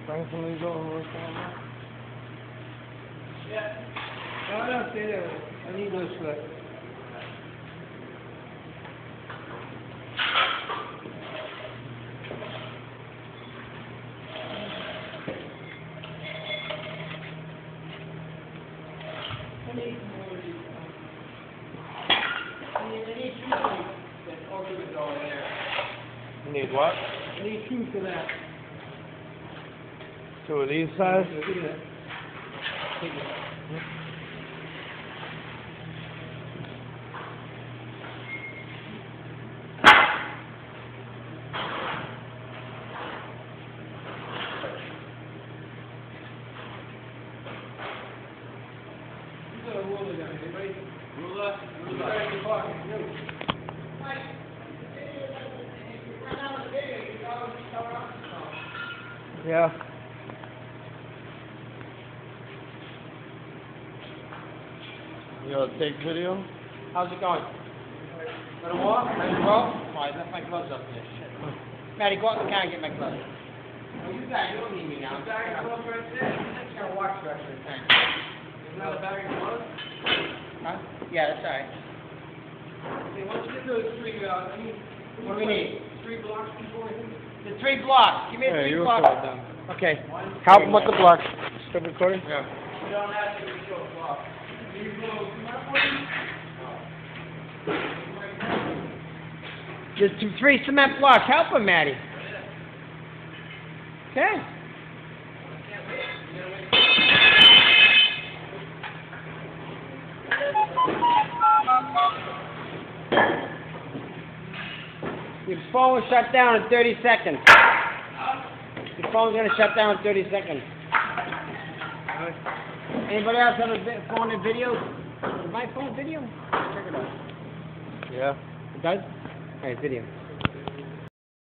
Bring some of these over and work on that. Yeah. No, stay there. I need those for that. I need more of these. I need two that over the door there. You need what? I need two for that. Two of these size? Look at that. Take it. You got a ruler down here, right? Ruler? Ruler. Right in your pocket. Mike, if you run out of video, you can always cover up. Yeah. You gonna take video? How's it going? Want to walk? Ready to roll? Oh, I left my gloves up there. Shit. Maddie, go out in the car and get my gloves. Oh, you guys, you don't need me now. Bag of gloves right there. I just gotta watch the rest of the time. Isn't that a bag of gloves? Huh? Yeah, that's all right. Okay, once you get those three, what do we need? 3 blocks before we The 3 blocks. Give me the 3 blocks. Okay. Help him with the blocks. Still recording? Yeah. You don't have to show a block. There's 3 cement blocks. Help him, Maddie. Okay. Your phone will shut down in 30 seconds. Your phone's going to shut down in 30 seconds. Anybody else have a phone and video? Is my phone video? Check it out. Yeah. It does? Alright, video.